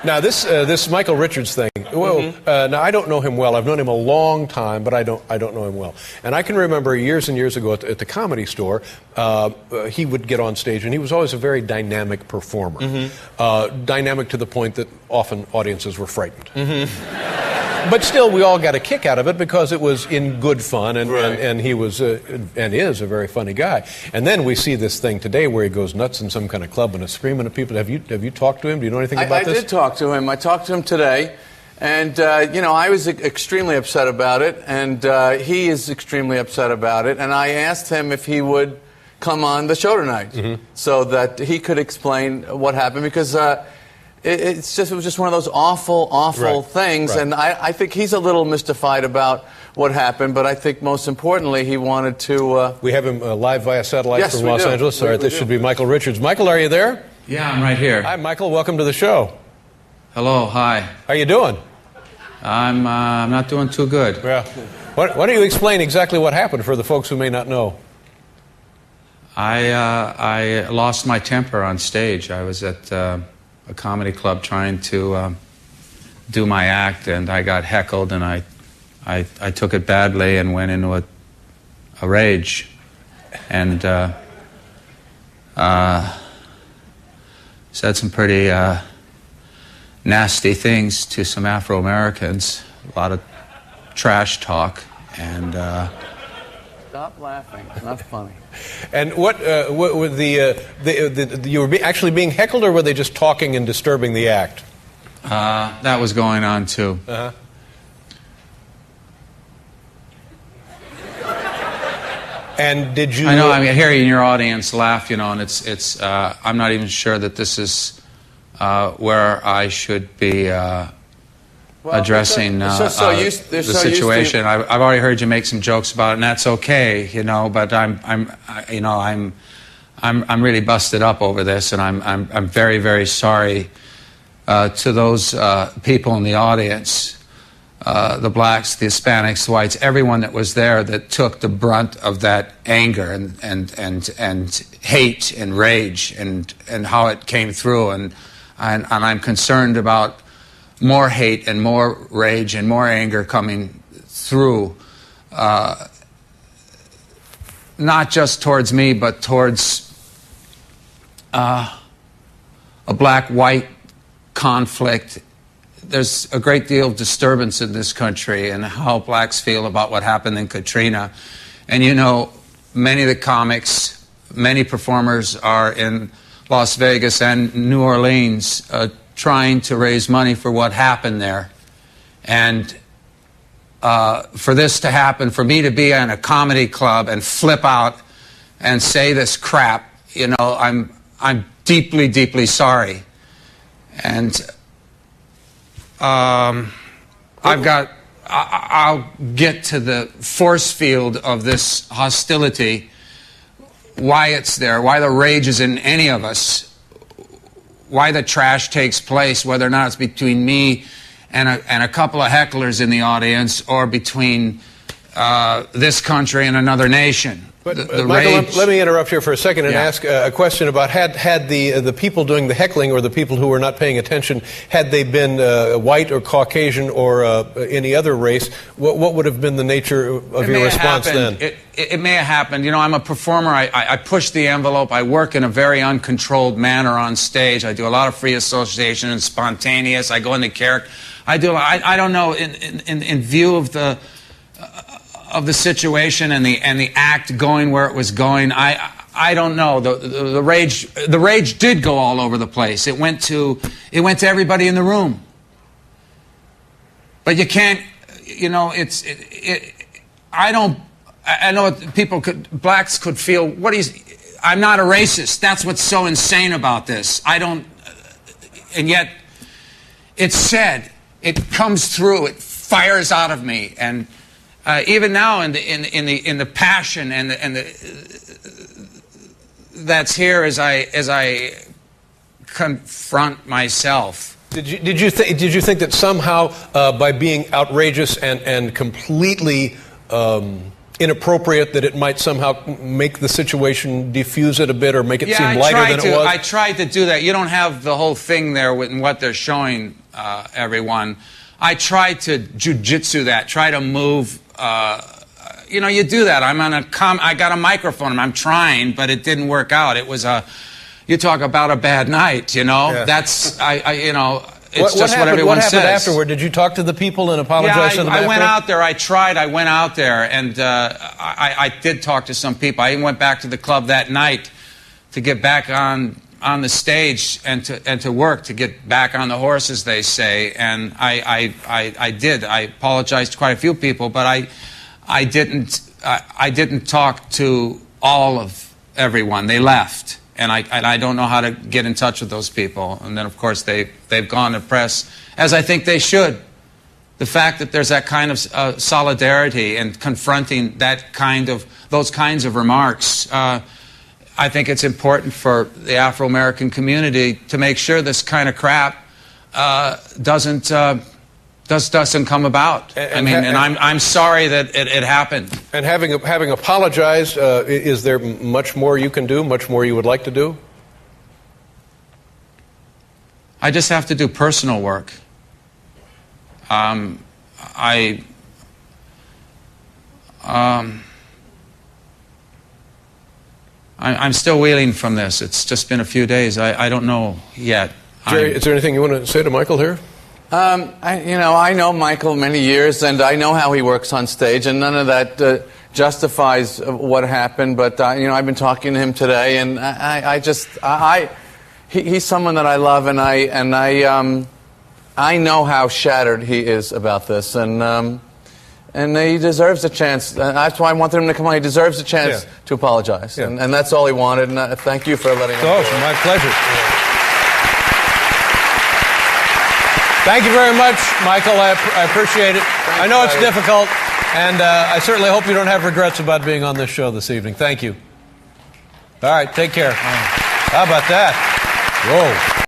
Now, this Michael Richards thing, well, now I don't know him well. I've known him a long time, but I don't know him well. And I can remember years and years ago at the Comedy Store, he would get on stage, and he was always a very dynamic performer. Dynamic to the point that often audiences were frightened. But still, we all got a kick out of it because it was in good fun, and he was and is a very funny guy. And then we see this thing today where he goes nuts in some kind of club and is screaming at people. Have you talked to him? Do you know anything about this? I did talk to him. I talked to him today, and I was extremely upset about it, and he is extremely upset about it. And I asked him if he would come on the show tonight so that he could explain what happened, because it was just one of those awful things, and I think he's a little mystified about what happened, but I think most importantly he wanted to... We have him live via satellite from Los Angeles. All right, this should be Michael Richards. Michael, are you there? Yeah, I'm right here. Hi, Michael. Welcome to the show. Hello, hi. How you doing? I'm not doing too good. Yeah. Why don't you explain exactly what happened for the folks who may not know? I lost my temper on stage. I was at a comedy club trying to do my act, and I got heckled, and I took it badly and went into a rage, and said some pretty nasty things to some Afro-Americans, a lot of trash talk, and... Stop laughing. It's not funny. And what were you were actually being heckled, or were they just talking and disturbing the act? That was going on too. And did you? I know. I mean, hearing your audience laugh, and it's. I'm not even sure that this is where I should be addressing the situation. I've already heard you make some jokes about it, and that's okay, But I'm really busted up over this, and I'm very, very sorry to those people in the audience, the blacks, the Hispanics, the whites, everyone that was there that took the brunt of that anger and hate and rage and how it came through, and I'm concerned about more hate and more rage and more anger coming through, not just towards me, but towards a black-white conflict. There's a great deal of disturbance in this country and how blacks feel about what happened in Katrina. And many of the comics, many performers are in Las Vegas and New Orleans trying to raise money for what happened there. And for this to happen, for me to be in a comedy club and flip out and say this crap, I'm deeply, deeply sorry. And I'll get to the force field of this hostility, why it's there, why the rage is in any of us, why the trash takes place, whether or not it's between me and a couple of hecklers in the audience, or between this country and another nation. But Michael, let me interrupt here for a second and ask a question about had the people doing the heckling, or the people who were not paying attention, had they been white or Caucasian or any other race, what would have been the nature of your response then? It may have happened. I'm a performer. I push the envelope. I work in a very uncontrolled manner on stage. I do a lot of free association and spontaneous. I go into character. I don't know, in view of the situation and the act going where it was going, I don't know. The rage did go all over the place. It went to everybody in the room. But you can't, I know blacks could feel, I'm not a racist. That's what's so insane about this. And yet it's said, it comes through, it fires out of me, and even now in the passion and that's here as I confront myself. Did you think that somehow by being outrageous and completely inappropriate that it might somehow make the situation diffuse it a bit or make it Yeah, seem lighter than it was? I tried to do that. You don't have the whole thing there with what they're showing everyone. I tried to jujitsu that, try to move. You know, you do that. I got a microphone. I'm trying, but it didn't work out. It was you talk about a bad night, you know. Yeah. That's, you know, it's just happened, what everyone what happened says. afterward? Did you talk to the people and apologize to them I went after? out there. I tried. I went out there, and I did talk to some people. I even went back to the club that night to get back on the stage and to work, to get back on the horse, as they say. And I did. I apologized to quite a few people, but I didn't talk to all of everyone. They left. And I don't know how to get in touch with those people. And then, of course, they've gone to press, as I think they should. The fact that there's that kind of solidarity and confronting those kinds of remarks, I think it's important for the Afro-American community to make sure this kind of crap doesn't come about. I'm sorry that it happened. And having apologized, is there much more you can do, much more you would like to do? I just have to do personal work. I'm still reeling from this. It's just been a few days. I don't know yet. Jerry, is there anything you want to say to Michael here? I know Michael many years, and I know how he works on stage, and none of that justifies what happened. But I've been talking to him today, and he's someone that I love, and I know how shattered he is about this, and he deserves a chance. That's why I wanted him to come on. He deserves a chance to apologize, and that's all he wanted. And thank you for letting him. Oh, my pleasure. Thank you very much, Michael. I appreciate it. I know it's difficult, and I certainly hope you don't have regrets about being on this show this evening. Thank you. All right, take care. How about that? Whoa.